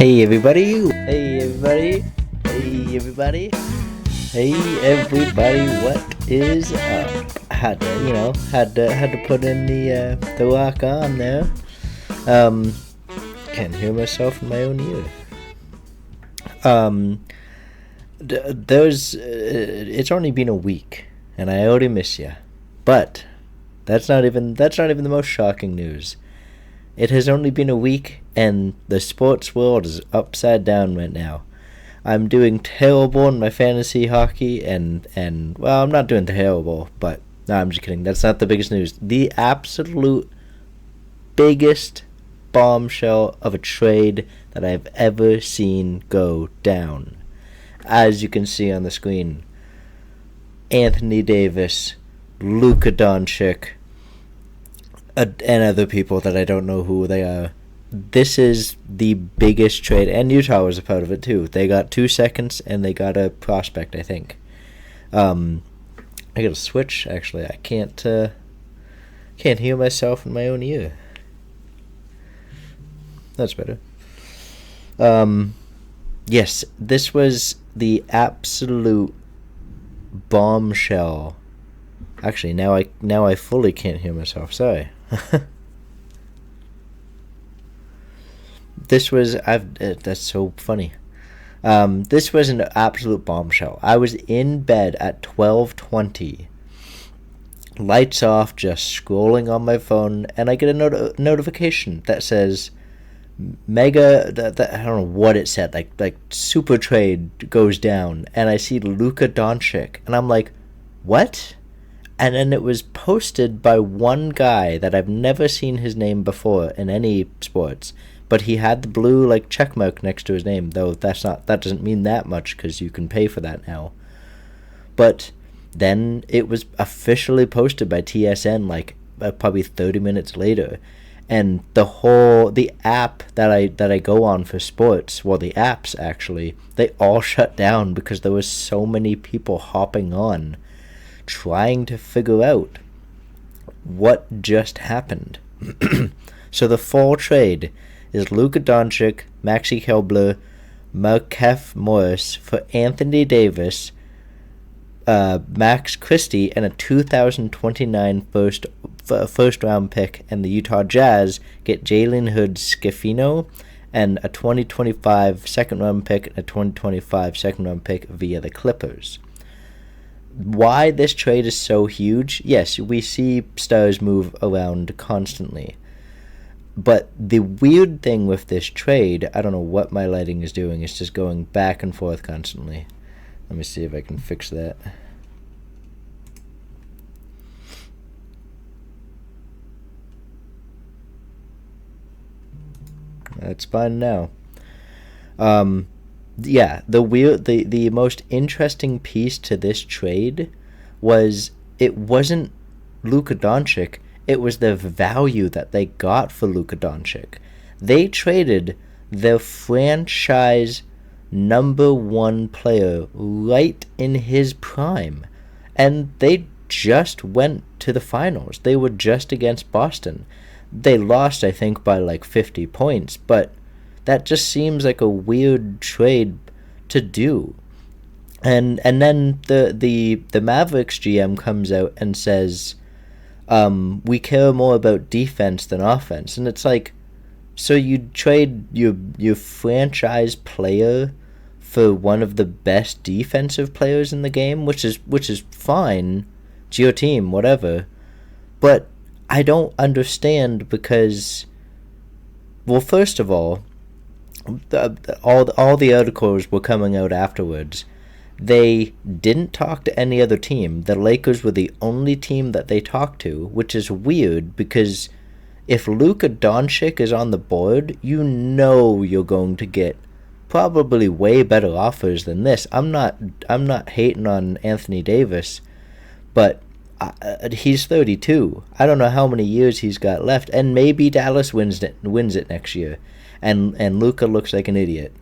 Hey everybody! Hey everybody! Hey everybody! Hey everybody! What is up? Had to put in the rock on there. Um, Can't hear myself in my own ear. Um, it's only been a week, and I already miss you. But that's not even the most shocking news. It has only been a week, and the sports world is upside down right now. I'm doing terrible in my fantasy hockey, and well, I'm not doing terrible, but no, I'm just kidding. That's not the biggest news. The absolute biggest bombshell of a trade that I've ever seen go down. As you can see on the screen, Anthony Davis, Luka Doncic, and other people that I don't know who they are. This is the biggest trade, and Utah was a part of it too. They got 2 seconds, and they got a prospect, I think. I gotta switch. Actually, I can't hear myself in my own ear. That's better. Yes, this was the absolute bombshell. Actually, now I fully can't hear myself. Sorry. That's so funny. This was an absolute bombshell. I was in bed at 12:20, lights off, just scrolling on my phone, and I get a notification that says mega. I don't know what it said. Like super trade goes down, and I see Luka Doncic, and I'm like, what? And then it was posted by one guy that I've never seen his name before in any sports, but he had the blue check mark next to his name, though that doesn't mean that much because you can pay for that now. But then it was officially posted by TSN probably 30 minutes later, and the app that I go on for sports, well, the apps actually, they all shut down because there was so many people hopping on trying to figure out what just happened. So the full trade is Luka Doncic, Maxi Kelbler, Markieff Morris for Anthony Davis, Max Christie, and a 2029 first round pick, and the Utah Jazz get Jalen Hood-Schifino and a 2025 second round pick and a 2025 second round pick via the Clippers. Why this trade is so huge? Yes, we see stars move around constantly. But the weird thing with this trade, I don't know what my lighting is doing, it's just going back and forth constantly. Let me see if I can fix that. That's fine now. Yeah, the most interesting piece to this trade was it wasn't Luka Doncic, it was the value that they got for Luka Doncic. They traded their franchise number one player right in his prime, and they just went to the finals. They were just against Boston. They lost, I think, by 50 points, but that just seems like a weird trade to do. And then the Mavericks GM comes out and says, we care more about defense than offense. And it's like, so you trade your franchise player for one of the best defensive players in the game, which is fine. It's your team, whatever. But I don't understand because, well, first of all the articles were coming out afterwards. They didn't talk to any other team. The Lakers were the only team that they talked to, which is weird because if Luka Doncic is on the board, you know you're going to get probably way better offers than this. I'm not hating on Anthony Davis, but he's 32. I don't know how many years he's got left, and maybe Dallas wins it next year. And Luka looks like an idiot.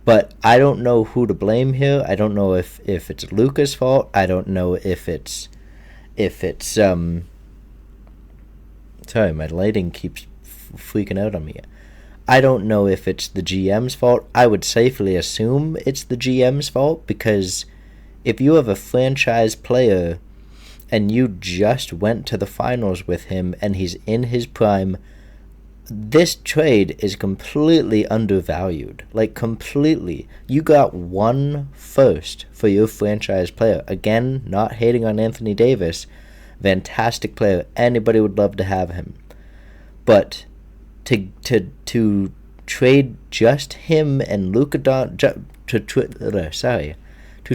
But I don't know who to blame here. I don't know if it's Luka's fault. I don't know if it's sorry, my lighting keeps freaking out on me. I don't know if it's the GM's fault. I would safely assume it's the GM's fault, because if you have a franchise player and you just went to the finals with him and he's in his prime, this trade is completely undervalued. Like, completely. You got 1 first for your franchise player. Again, not hating on Anthony Davis. Fantastic player. Anybody would love to have him. But to trade just him and to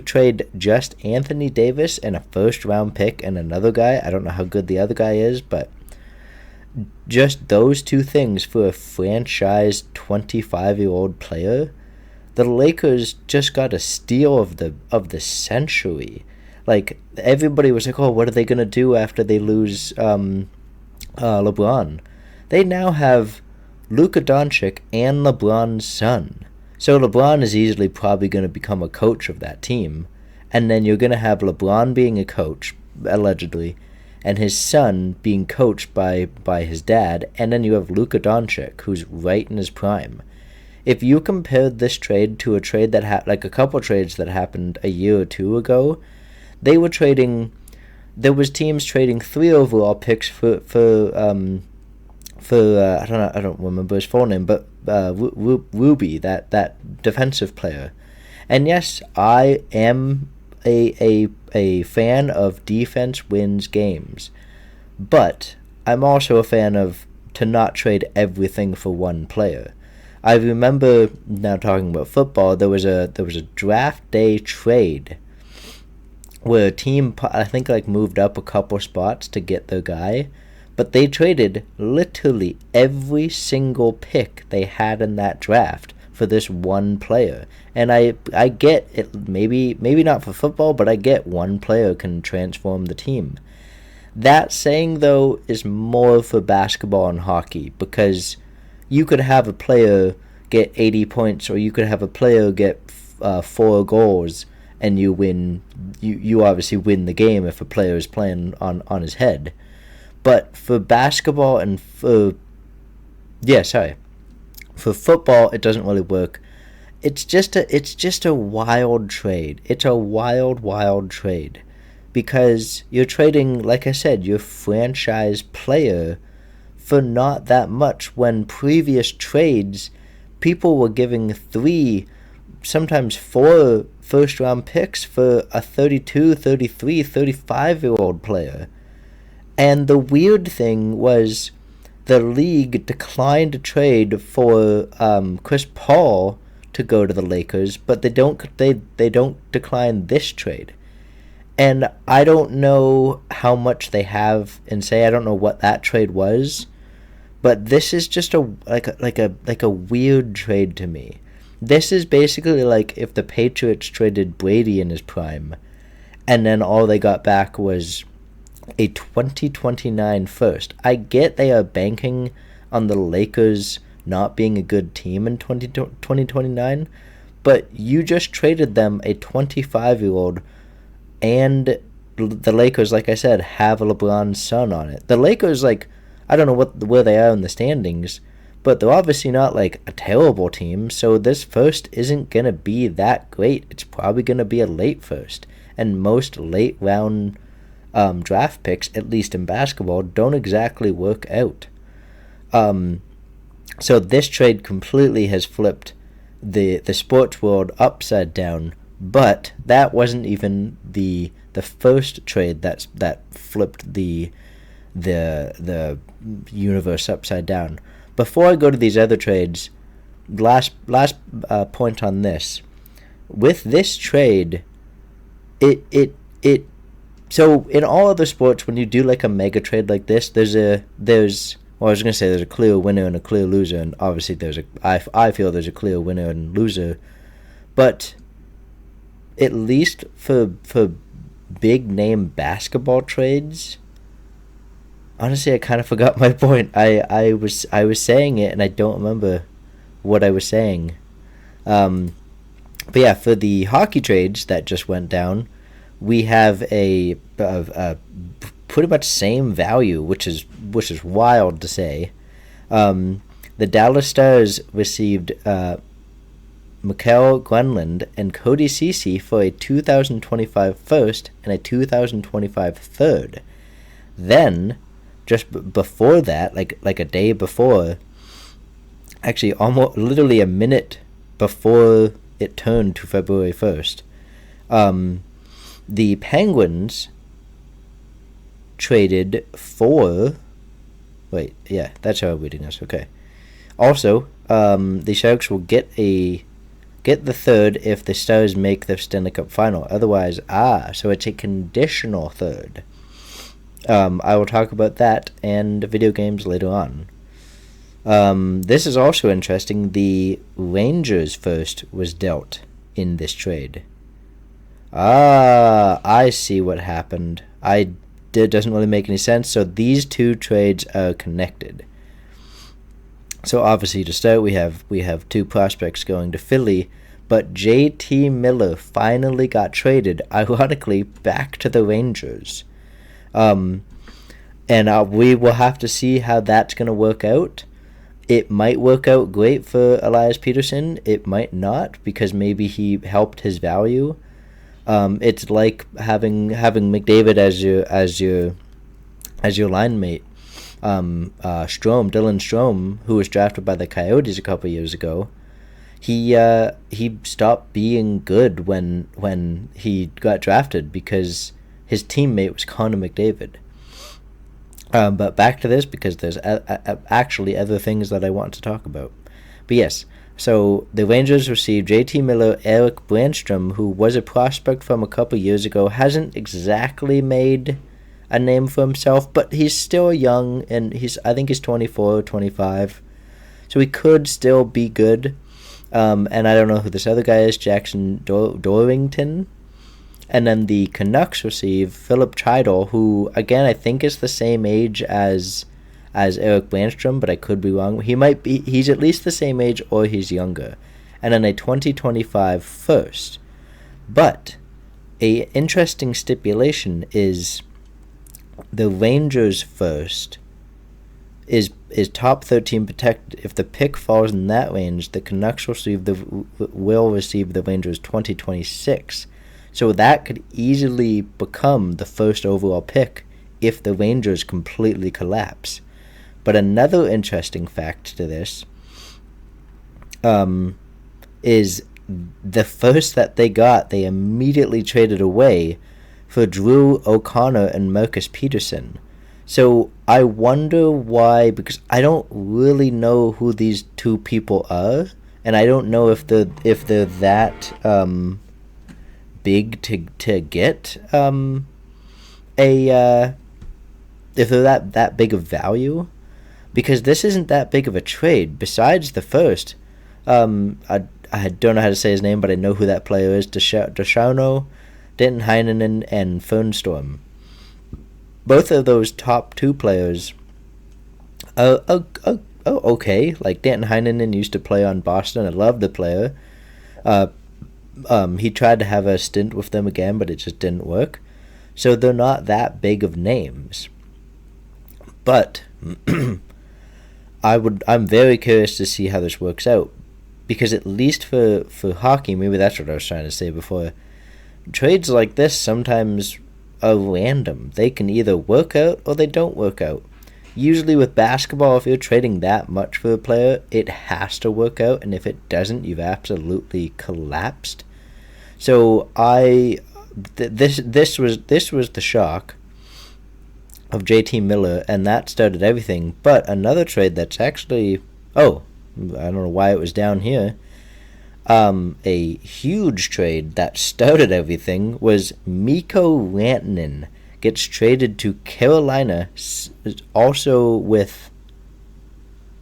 trade just Anthony Davis and a first round pick and another guy. I don't know how good the other guy is, but just those 2 things for a franchise 25-year-old player, the Lakers just got a steal of the century. Like, everybody was like, oh, what are they gonna do after they lose LeBron? They now have Luka Doncic and LeBron's son. So LeBron is easily probably going to become a coach of that team. And then you're going to have LeBron being a coach, allegedly, and his son being coached by his dad. And then you have Luka Doncic, who's right in his prime. If you compared this trade to a trade that like a couple trades that happened a year or 2 ago, there was teams trading 3 overall picks for I don't remember his full name, but Ruby, that defensive player. And yes, I am a fan of defense wins games, but I'm also a fan of to not trade everything for one player. I remember, now talking about football, there was a draft day trade where a team, I think, like moved up a couple spots to get their guy, but they traded literally every single pick they had in that draft for this one player. And I get it, maybe not for football, but I get one player can transform the team. That saying, though, is more for basketball and hockey, because you could have a player get 80 points, or you could have a player get 4 goals, and you win. You obviously win the game if a player is playing on his head. But for basketball and for football, it doesn't really work. It's just a wild trade. It's a wild trade, because you're trading, like I said, your franchise player for not that much, when previous trades, people were giving 3, sometimes 4 first-round picks for a 32, 33, 35-year-old player. And the weird thing was, the league declined to trade for Chris Paul to go to the Lakers, but they don't decline this trade. And I don't know how much they have in say. I don't know what that trade was, but this is just a weird trade to me. This is basically like if the Patriots traded Brady in his prime, and then all they got back was a 2029 first. I get they are banking on the Lakers not being a good team in 2029, but you just traded them a 25-year-old, and the Lakers, like I said, have a LeBron's son on it. The Lakers, like, I don't know where they are in the standings, but they're obviously not like a terrible team, so this first isn't going to be that great. It's probably going to be a late first, and most late round draft picks, at least in basketball, don't exactly work out. So this trade completely has flipped the sports world upside down, but that wasn't even the first trade that flipped the universe upside down. Before I go to these other trades, last point on this. With this trade, so in all other sports, when you do like a mega trade like this, there's a clear winner and a clear loser, and obviously I feel there's a clear winner and loser, but at least for big name basketball trades, honestly, I kind of forgot my point. I was saying it and I don't remember what I was saying. But yeah, for the hockey trades that just went down, we have a pretty much same value, which is wild to say. The Dallas Stars received Mikael Granlund and Cody Ceci for a 2025 first and a 2025 third. Then, just before that, like a day before, actually almost literally a minute before it turned to February 1st, the Penguins traded for... Wait, yeah, that's how I'm reading this. Okay. Also, the Sharks will get the third if the Stars make the Stanley Cup final. Otherwise, so it's a conditional third. I will talk about that and video games later on. This is also interesting. The Rangers first was dealt in this trade. I see what happened. It doesn't really make any sense. So these two trades are connected. So obviously to start, we have two prospects going to Philly, but J.T. Miller finally got traded, ironically, back to the Rangers. And we will have to see how that's going to work out. It might work out great for Elias Peterson. It might not, because maybe he helped his value. It's like having McDavid as your line mate. Dylan Strome, who was drafted by the Coyotes a couple years ago, he stopped being good when he got drafted because his teammate was Connor McDavid. But back to this, because there's actually other things that I want to talk about. But yes, so the Rangers received J.T. Miller. Eric Brandstrom, who was a prospect from a couple years ago, hasn't exactly made a name for himself, but he's still young, and I think he's 24 or 25, so he could still be good. And I don't know who this other guy is, Jackson Dorrington. And then the Canucks receive Philip Cheidel, who again I think is the same age as Eric Brandstrom, but I could be wrong. He's at least the same age or he's younger. And then a 2025 first. But a interesting stipulation is the Rangers first is top 13 protected. If the pick falls in that range, the Canucks will receive the Rangers 2026. So that could easily become the first overall pick if the Rangers completely collapse. But another interesting fact to this is the first that they got, they immediately traded away for Drew O'Connor and Marcus Peterson. So I wonder why, because I don't really know who these two people are, and I don't know if they're that big to get if they're that big of value, because this isn't that big of a trade. Besides the first, I don't know how to say his name, but I know who that player is. Desharno, Denton Heinen, and Fernstorm. Both of those top two players are okay. Like, Denton Heinen used to play on Boston. I love the player. He tried to have a stint with them again, but it just didn't work. So they're not that big of names. But I'm very curious to see how this works out, because at least for hockey, maybe that's what I was trying to say before, trades like this sometimes are random. They can either work out or they don't work out. Usually with basketball, if you're trading that much for a player, it has to work out, and if it doesn't, you've absolutely collapsed. So this was the shock of JT Miller, and that started everything. But another trade that's actually, I don't know why it was down here. A huge trade that started everything was Mikko Rantanen gets traded to Carolina, also with...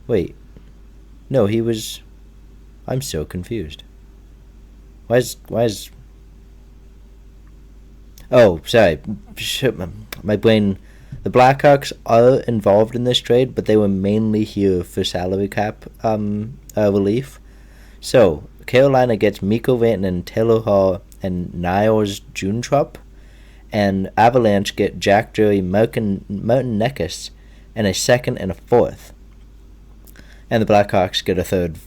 Wait. No, he was... I'm so confused. Why is... Oh, sorry. My brain... The Blackhawks are involved in this trade, but they were mainly here for salary cap relief. So, Carolina gets Mikko Rantanen, Taylor Hall, and Niles Junetrup, and Avalanche get Jack Drury, Martin Necas, and a second and a fourth. and the Blackhawks get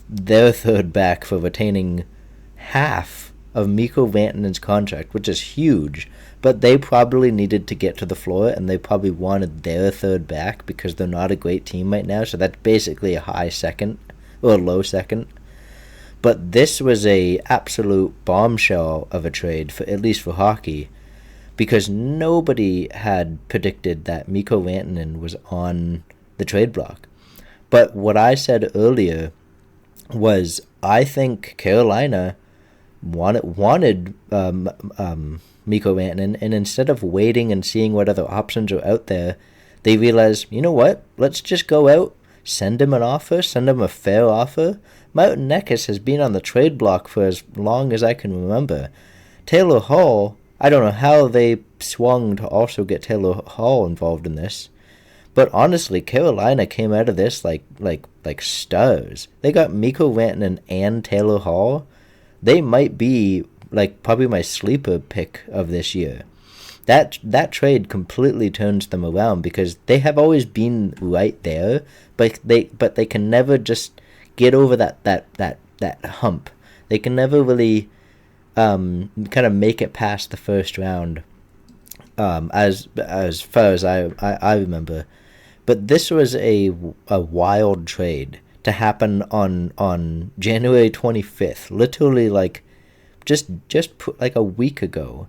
their third back for retaining half of Mikko Rantanen's contract, which is huge. But they probably needed to get to the floor, and they probably wanted their third back because they're not a great team right now. So that's basically a high second or a low second. But this was a absolute bombshell of a trade, for at least for hockey, because nobody had predicted that Mikko Rantanen was on the trade block. But what I said earlier was I think Carolina wanted Mikko Rantanen, and instead of waiting and seeing what other options are out there, they realized, you know what, let's just go out, send him an offer, send him a fair offer. Martin Necas has been on the trade block for as long as I can remember. Taylor Hall, I don't know how they swung to also get Taylor Hall involved in this, but honestly, Carolina came out of this like stars. They got Mikko Rantanen and Taylor Hall. They might be like probably my sleeper pick of this year. That trade completely turns them around because they have always been right there, but they can never just get over that hump. They can never really kind of make it past the first round, as far as I remember. But this was a wild trade to happen on January 25th, literally like just like a week ago.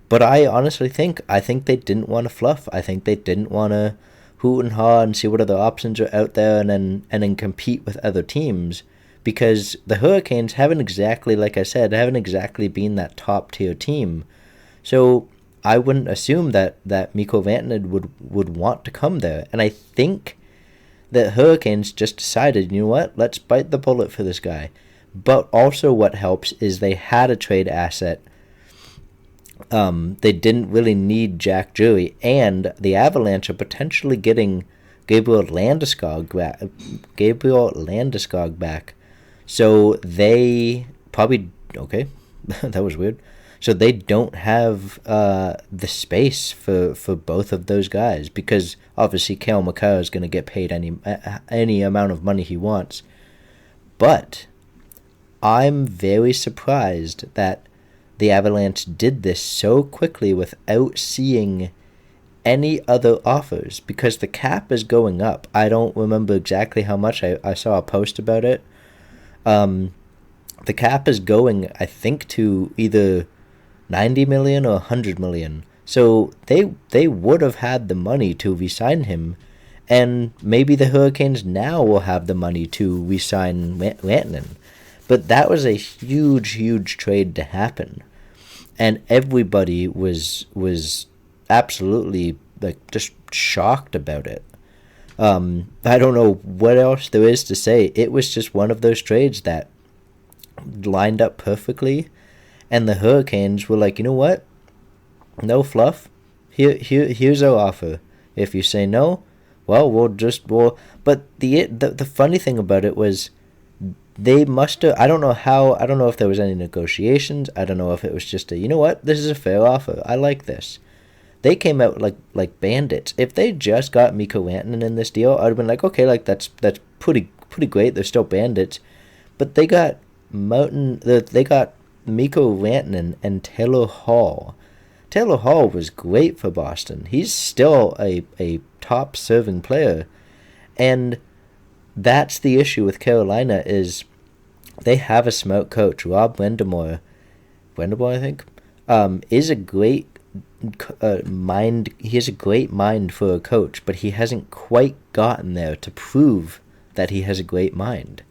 But I honestly think they didn't want to fluff. I think they didn't want to hoot and haw and see what other options are out there and then compete with other teams, because the Hurricanes haven't exactly, like I said, haven't exactly been that top tier team. So I wouldn't assume that Mikko Rantanen would want to come there. And I think that Hurricanes just decided, you know what, let's bite the bullet for this guy. But also what helps is they had a trade asset. They didn't really need Jack Drury, and the Avalanche are potentially getting Gabriel Landeskog back. So they probably, okay, that was weird. So they don't have the space for both of those guys, because obviously Cale Makar is going to get paid any amount of money he wants. But I'm very surprised that the Avalanche did this so quickly without seeing any other offers, because the cap is going up. I don't remember exactly how much. I saw a post about it. The cap is going, I think, to either 90 million or 100 million. So they would have had the money to re-sign him, and maybe the Hurricanes now will have the money to re-sign Rantanen. But that was a huge trade to happen, and everybody was absolutely like just shocked about it. I don't know what else there is to say. It was just one of those trades that lined up perfectly, and the Hurricanes were like, you know what? No fluff. Here's our offer. If you say no, well, we'll. But the funny thing about it was, they must have. I don't know if there was any negotiations. I don't know if it was just you know what? This is a fair offer. I like this. They came out like bandits. If they just got Mikko Rantanen in this deal, I'd have been like, okay, like that's pretty great. They're still bandits, but they got They got Mikko Rantanen and Taylor Hall. Taylor Hall was great for Boston. He's still a top serving player, and that's the issue with Carolina is they have a smart coach. Rob Wendemore, I think, is a great mind. He has a great mind for a coach, but he hasn't quite gotten there to prove that he has a great mind.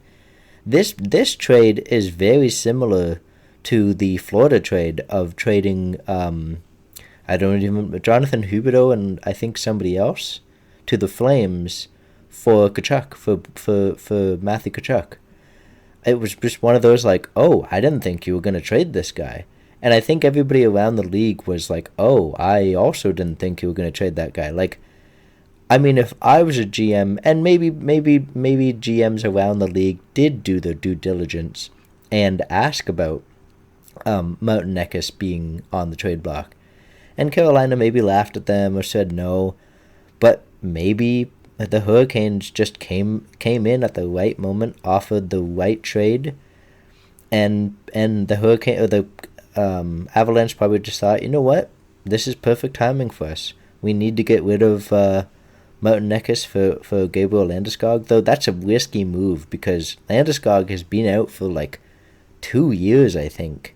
This trade is very similar to the Florida trade of trading I don't even remember, Jonathan Huberdeau and I think somebody else to the Flames for Tkachuk, for Matthew Tkachuk. It was just one of those like, oh, I didn't think you were going to trade this guy. And I think everybody around the league was like, oh, I also didn't think you were going to trade that guy. Like, I mean, if I was a GM, and maybe GMs around the league did do their due diligence and ask about Martin Necas being on the trade block, and Carolina maybe laughed at them or said no, but maybe the Hurricanes just came in at the right moment, offered the right trade, and the Hurricane or the Avalanche probably just thought, you know what, this is perfect timing for us. We need to get rid of Martin Necas for Gabriel Landeskog, though that's a risky move because Landeskog has been out for like 2 years, I think,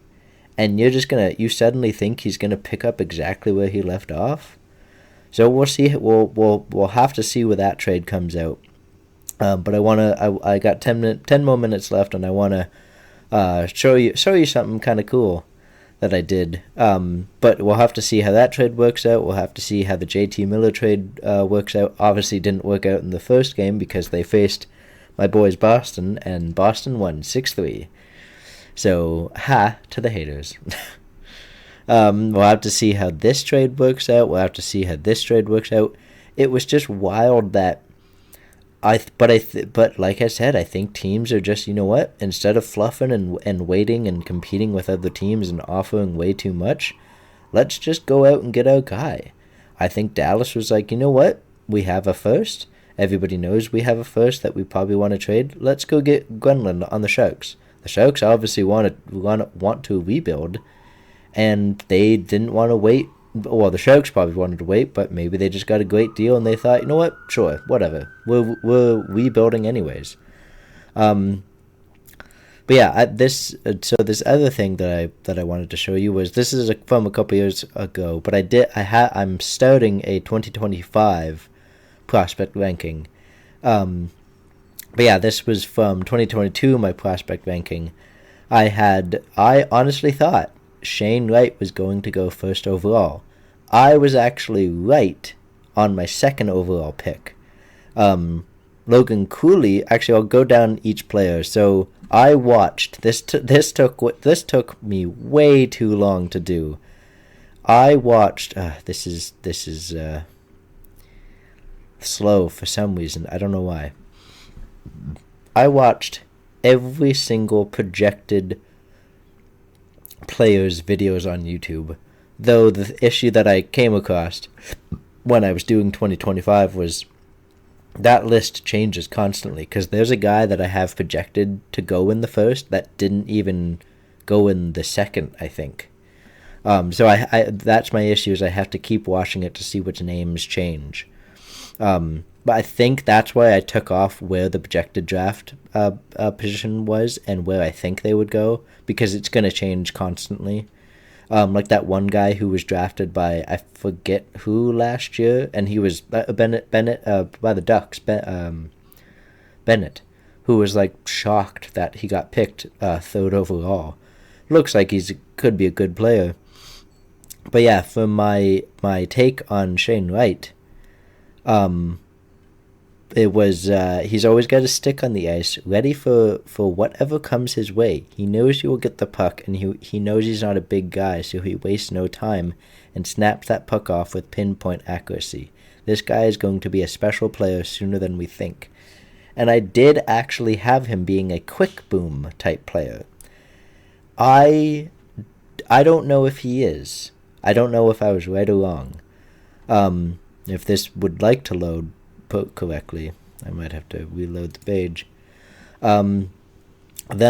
and you suddenly think he's gonna pick up exactly where he left off. So we'll see. We'll have to see where that trade comes out. But I got 10 more minutes left, and I wanna show you something kind of cool that I did. But we'll have to see how that trade works out. We'll have to see how the JT Miller trade works out. Obviously, didn't work out in the first game because they faced my boys Boston, and Boston won 6-3. So, ha to the haters. We'll have to see how this trade works out. We'll have to see how this trade works out. It was just wild that but like I said, I think teams are just, you know what, instead of fluffing and waiting and competing with other teams and offering way too much, let's just go out and get our guy. I think Dallas was like, you know what, we have a first. Everybody knows we have a first that we probably want to trade. Let's go get Grenland on the Sharks. The Sharks obviously want to rebuild, and they didn't want to wait. Well, the Sharks probably wanted to wait, but maybe they just got a great deal and they thought, you know what, sure, whatever. We're rebuilding anyways. But yeah, this other thing that I wanted to show you was this is from a couple years ago, but I'm starting a 2025 prospect ranking. But yeah, this was from 2022, my prospect ranking. I honestly thought Shane Wright was going to go first overall. I was actually right on my second overall pick. Logan Cooley, actually I'll go down each player. So I watched this took me way too long to do. I watched this is slow for some reason. I don't know why. I watched every single projected players' videos on YouTube, though the issue that I came across when I was doing 2025 was that list changes constantly, because there's a guy that I have projected to go in the first that didn't even go in the second, I think. So I that's my issue, is I have to keep watching it to see which names change. But I think that's why I took off where the projected draft position was and where I think they would go, because it's going to change constantly. Like that one guy who was drafted by, I forget who last year, and he was Bennett by the Ducks, Bennett, who was like shocked that he got picked third overall. Looks like could be a good player. But yeah, for my take on Shane Wright, it was he's always got a stick on the ice, ready for whatever comes his way. He knows he will get the puck, and he knows he's not a big guy, so he wastes no time and snaps that puck off with pinpoint accuracy. This guy is going to be a special player sooner than we think. And I did actually have him being a quick boom type player. I don't know if he is. I don't know if I was right or wrong. If this would like to load correctly, I might have to reload the page. Then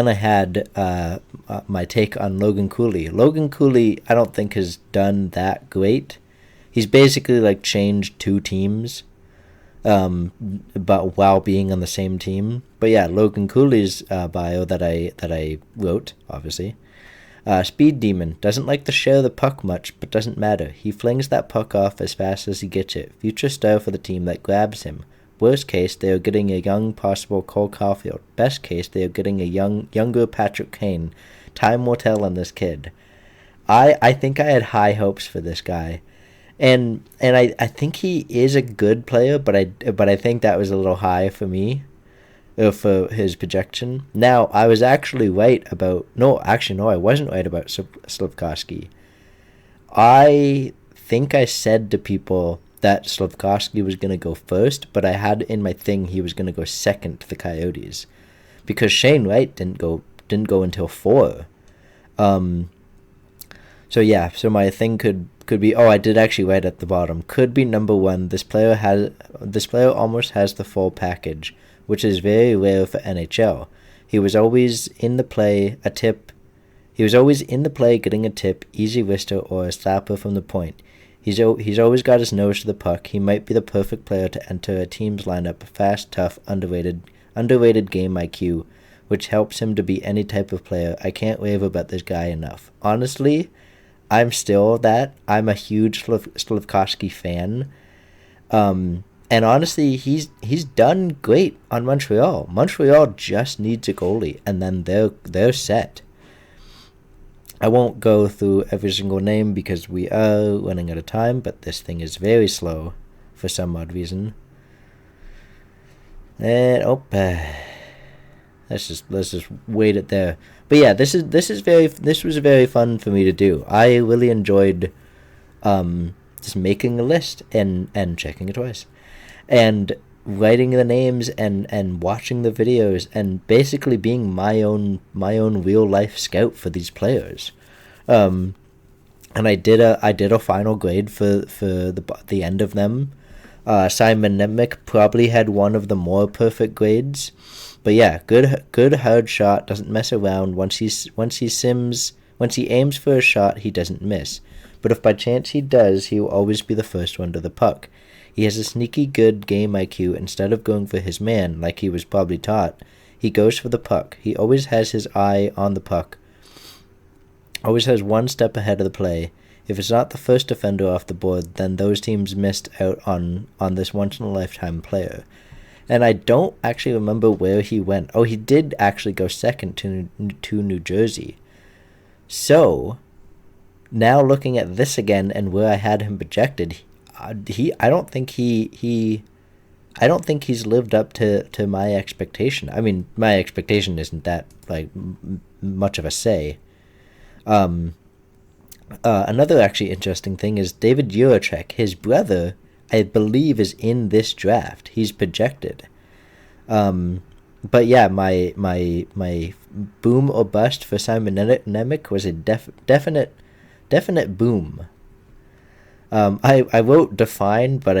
I had my take on Logan Cooley. Logan Cooley, I don't think has done that great. He's basically like changed two teams, but while being on the same team. But yeah, Logan Cooley's bio that I wrote, obviously. Speed Demon. Doesn't like to share the puck much, but doesn't matter. He flings that puck off as fast as he gets it. Future star for the team that grabs him. Worst case, they are getting a young possible Cole Caulfield. Best case, they are getting a younger Patrick Kane. Time will tell on this kid. I think I had high hopes for this guy. And I think he is a good player, but I think that was a little high for me. For his projection. Now, I was actually right about... No, I wasn't right about Slafkovsky. I think I said to people that Slafkovsky was going to go first, but I had in my thing he was going to go second to the Coyotes. Because Shane Wright didn't go until 4. So So yeah, so my thing could be, oh, I did actually write at the bottom. Could be number one. This player almost has the full package, which is very rare for NHL. He was always in the play, a tip. He was always in the play, getting a tip, easy wrister, or a slapper from the point. He's always got his nose to the puck. He might be the perfect player to enter a team's lineup. Fast, tough, underrated game IQ, which helps him to be any type of player. I can't rave about this guy enough. Honestly, I'm still that. I'm a huge Slafkovsky fan. And honestly, he's done great on Montreal. Montreal just needs a goalie, and then they're set. I won't go through every single name because we are running out of time, but this thing is very slow for some odd reason. And let's just wait it there. But yeah, this was very fun for me to do. I really enjoyed just making a list and checking it twice, and writing the names and watching the videos and basically being my own real life scout for these players. And I did a final grade for the end of them. Simon Nemec probably had one of the more perfect grades, but yeah, good hard shot, doesn't mess around. Once he aims for a shot, he doesn't miss. But if by chance he does, he will always be the first one to the puck. He has a sneaky good game IQ. Instead of going for his man, like he was probably taught, he goes for the puck. He always has his eye on the puck. Always has one step ahead of the play. If it's not the first defender off the board, then those teams missed out on this once-in-a-lifetime player. And I don't actually remember where he went. Oh, he did actually go second to New Jersey. So, now looking at this again and where I had him projected, I don't think he's lived up to my expectation. I mean, my expectation isn't that like much of a say. Another actually interesting thing is David Juracek. His brother, I believe, is in this draft. He's projected. But yeah, my boom or bust for Simon Nemec was a definite boom. I wrote define, but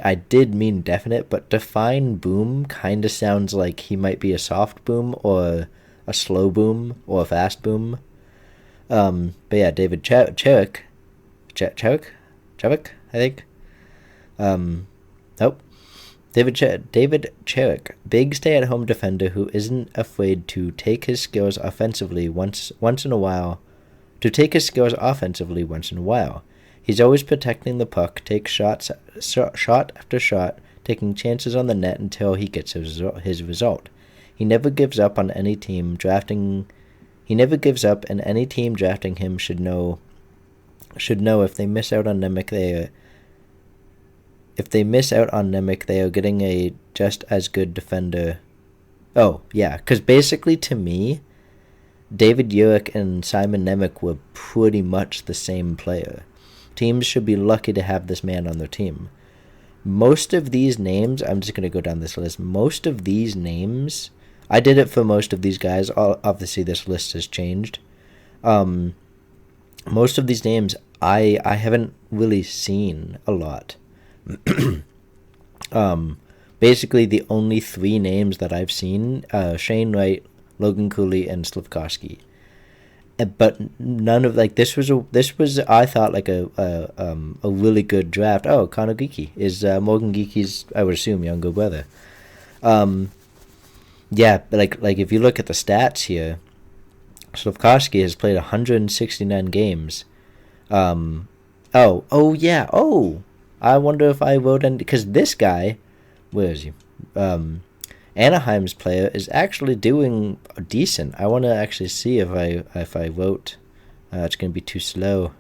I did mean definite, but define boom kind of sounds like he might be a soft boom or a slow boom or a fast boom. But yeah, David Cherrick, I think. Nope. David Cherrick, big stay-at-home defender who isn't afraid to take his skills offensively once in a while. He's always protecting the puck, takes shot after shot, taking chances on the net until he gets his result. He never gives up, and any team drafting him should know if they miss out on Nemec, they are getting a just as good defender. Oh, yeah, because basically to me, David Jurek and Simon Nemec were pretty much the same player. Teams should be lucky to have this man on their team. Most of these names, I'm just going to go down this list. Most of these names, I did it for most of these guys. Obviously, this list has changed. Most of these names, I haven't really seen a lot. Basically, the only three names that I've seen, Shane Wright, Logan Cooley, and Slafkovsky. But none of this was I thought like a really good draft. Oh, Connor Geekie is Morgan Geekie's, I would assume, younger brother. Yeah, but like if you look at the stats here, Slafkovsky has played 169 games. I wonder if I wrote in, because this guy, where is he? Anaheim's player is actually doing decent. I want to actually see if I wrote. It's going to be too slow.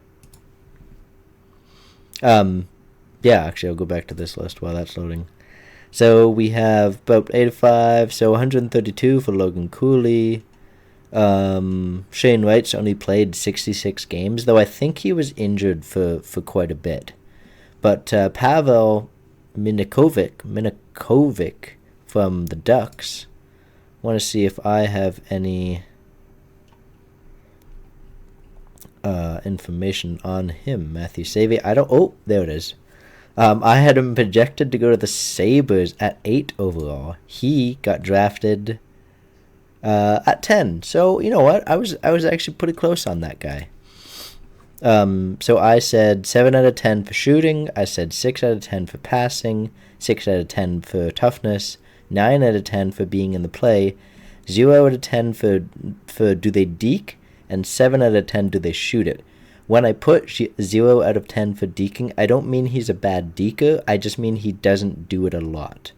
Yeah, actually, I'll go back to this list while that's loading. So we have about 85, so 132 for Logan Cooley. Shane Wright's only played 66 games, though I think he was injured for quite a bit. But Pavel Minikovic from the Ducks. Want to see if I have any information on him. Matthew Savey. I don't. Oh, there it is. I had him projected to go to the Sabres at 8 overall. He got drafted at 10. So you know what? I was actually pretty close on that guy. So I said 7 out of 10 for shooting. I said 6 out of 10 for passing. 6 out of 10 for toughness. 9 out of 10 for being in the play. 0 out of 10 for do they deke, and 7 out of 10 do they shoot it. When I put 0 out of 10 for deking, I don't mean he's a bad deker. I just mean he doesn't do it a lot,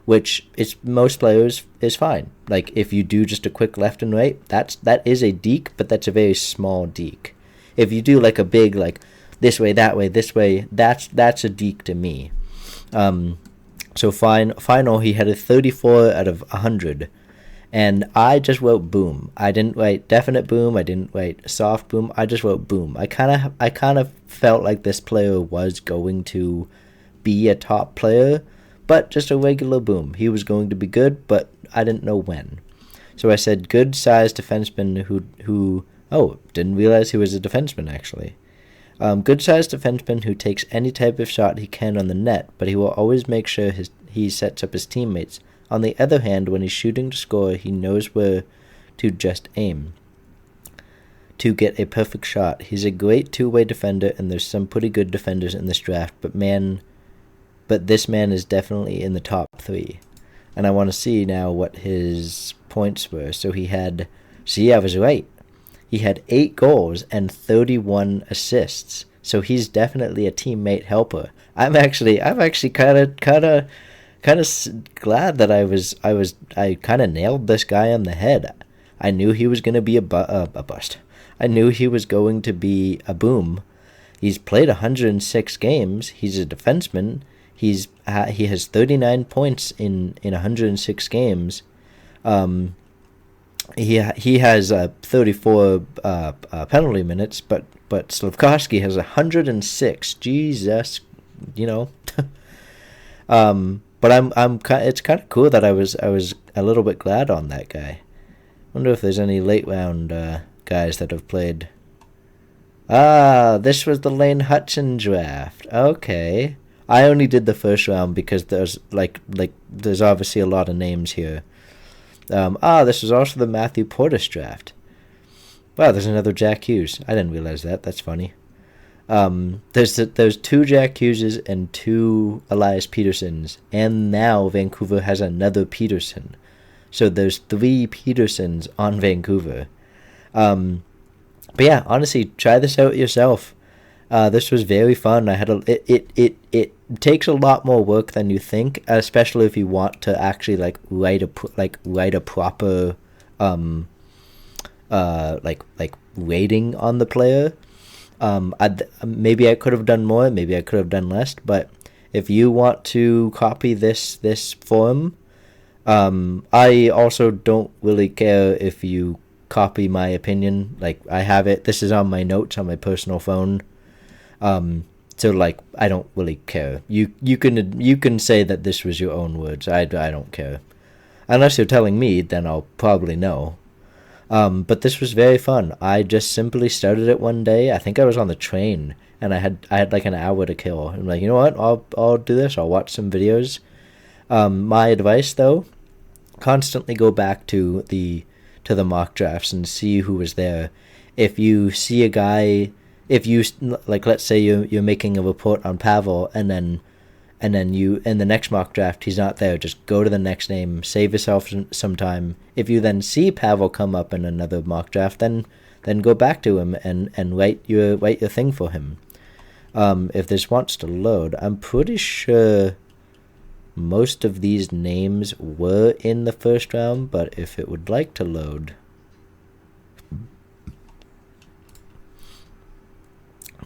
which is most players is fine. Like if you do just a quick left and right, that is a deke, but that's a very small deke. If you do like a big like this way, that way, this way, that's a deke to me. So final he had a 34 out of 100. And I just wrote boom. I didn't write definite boom. I didn't write soft boom. I just wrote boom. I kind of felt like this player was going to be a top player, but just a regular boom. He was going to be good, but I didn't know when. So I said good sized defenseman who didn't realize he was a defenseman actually. Good sized defenseman who takes any type of shot he can on the net, but he will always make sure he sets up his teammates. On the other hand, when he's shooting to score, he knows where to just aim to get a perfect shot. He's a great two-way defender, and there's some pretty good defenders in this draft, but this man is definitely in the top 3. And I want to see now what his points were. So I was right. He had 8 goals and 31 assists. So he's definitely a teammate helper. I'm actually kind of glad that I kind of nailed this guy on the head. I knew he was going to be a bust. I knew he was going to be a boom. He's played 106 games. He's a defenseman. He has 39 points in 106 games. He has 34 penalty minutes, but Slafkovsky has 106. Jesus, you know. But it's kind of cool that I was a little bit glad on that guy. Wonder if there's any late round guys that have played. This was the Lane Hutson draft. Okay. I only did the first round because there's there's obviously a lot of names here. This was also the Matthew Portis draft. Wow, there's another Jack Hughes. I didn't realize that. That's funny. There's 2 Jack Hugheses and 2 Elias Petersons, and now Vancouver has another Peterson. So there's 3 Petersons on Vancouver. But yeah, honestly, try this out yourself. This was very fun. It takes a lot more work than you think, especially if you want to actually write a proper rating on the player. Maybe I could have done more, maybe I could have done less, but if you want to copy this form, I also don't really care if you copy my opinion. I have it, this is on my notes on my personal phone, so I don't really care. You can say that this was your own words. I don't care, unless you're telling me, then I'll probably know. But this was very fun. I just simply started it one day. I think I was on the train, and I had like an hour to kill. I'm like, you know what? I'll do this. I'll watch some videos. My advice though, constantly go back to the mock drafts and see who was there. If you see a guy, if you let's say you're making a report on Pavel, and then you, in the next mock draft, he's not there, just go to the next name, save yourself some time. If you then see Pavel come up in another mock draft, then go back to him and write your thing for him. If this wants to load, I'm pretty sure most of these names were in the first round, but if it would like to load.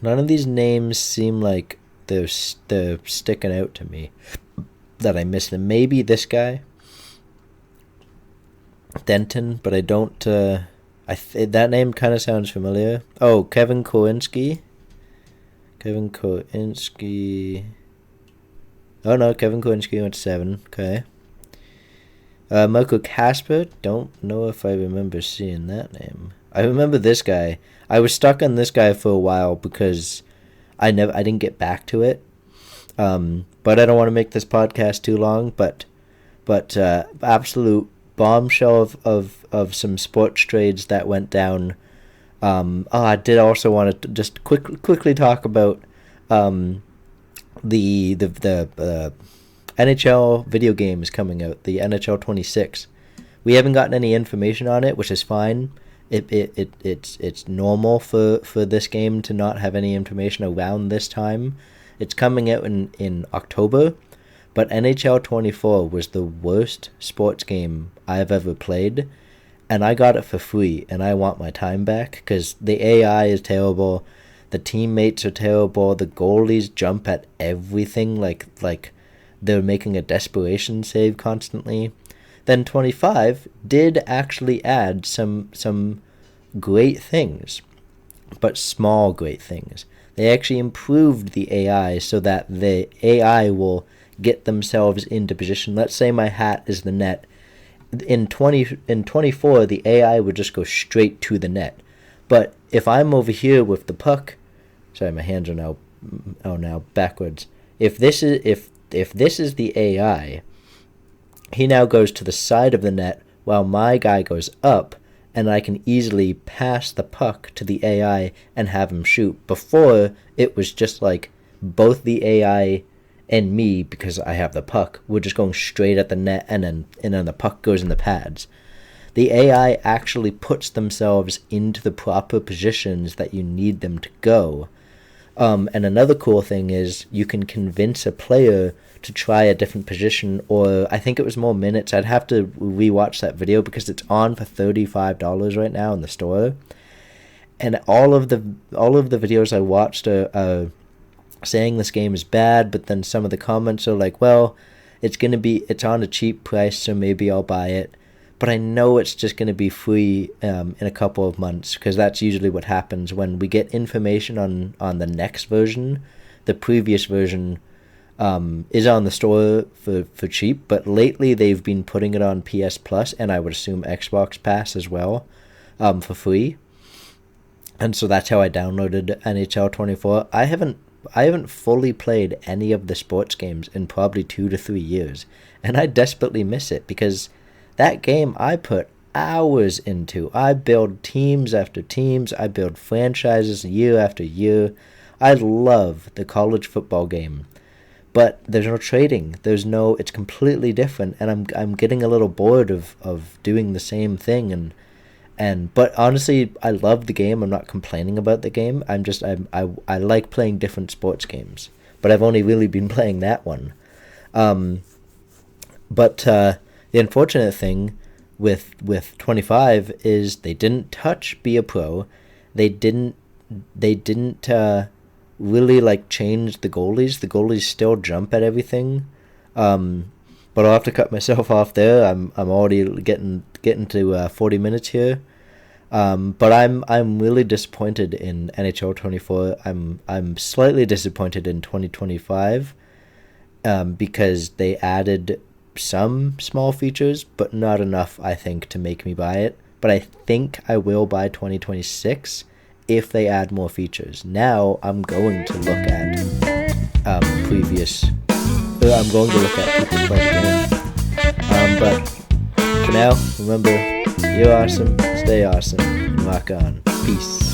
None of these names seem like they're sticking out to me, that I missed them. Maybe this guy, Denton, but I don't. That name kind of sounds familiar. Oh, Kevin Kowinski. Oh no, Kevin Kowinski went 7. Okay. Michael Casper. Don't know if I remember seeing that name. I remember this guy. I was stuck on this guy for a while because I didn't get back to it. But I don't want to make this podcast too long. But absolute bombshell of some sports trades that went down. I did also want to just quickly talk about the NHL video game is coming out, the NHL 26. We haven't gotten any information on it, which is fine. It's normal for this game to not have any information around this time. It's coming out in October, but NHL 24 was the worst sports game I've ever played, and I got it for free, and I want my time back because the AI is terrible, the teammates are terrible, the goalies jump at everything like they're making a desperation save constantly. Then 25 did actually add some great things, but small great things. They actually improved the AI so that the AI will get themselves into position. Let's say my hat is the net. In 24, the AI would just go straight to the net. But if I'm over here with the puck, sorry, my hands are now backwards. If this is the AI, he now goes to the side of the net while my guy goes up, and I can easily pass the puck to the AI and have him shoot. Before, it was just like both the AI and me, because I have the puck, we're just going straight at the net, and then the puck goes in the pads. The AI actually puts themselves into the proper positions that you need them to go. And another cool thing is you can convince a player to try a different position, or I think it was more minutes. I'd have to rewatch that video because it's on for $35 right now in the store. And all of the videos I watched are saying this game is bad, but then some of the comments are like, well, it's on a cheap price, so maybe I'll buy it. But I know it's just going to be free in a couple of months, because that's usually what happens when we get information on the next version. The previous version is on the store for cheap, but lately they've been putting it on PS Plus, and I would assume Xbox Pass as well, for free. And so that's how I downloaded NHL 24. I haven't fully played any of the sports games in probably 2 to 3 years, and I desperately miss it because that game I put hours into. I build teams after teams. I build franchises year after year. I love the college football game, but there's no trading. It's completely different, and I'm getting a little bored of doing the same thing. But honestly, I love the game. I'm not complaining about the game. I like playing different sports games, but I've only really been playing that one. But the unfortunate thing with 25 is they didn't touch Be a Pro. They didn't really like change the goalies. The goalies still jump at everything. But I'll have to cut myself off there. I'm already getting to 40 minutes here. But I'm really disappointed in NHL 24. I'm slightly disappointed in 2025 because they added some small features, but not enough, I think, to make me buy it. But I think I will buy 2026 if they add more features. Now I'm going to look at I'm going to look at people play the game. But for now, remember, you're awesome, stay awesome, and rock on. Peace.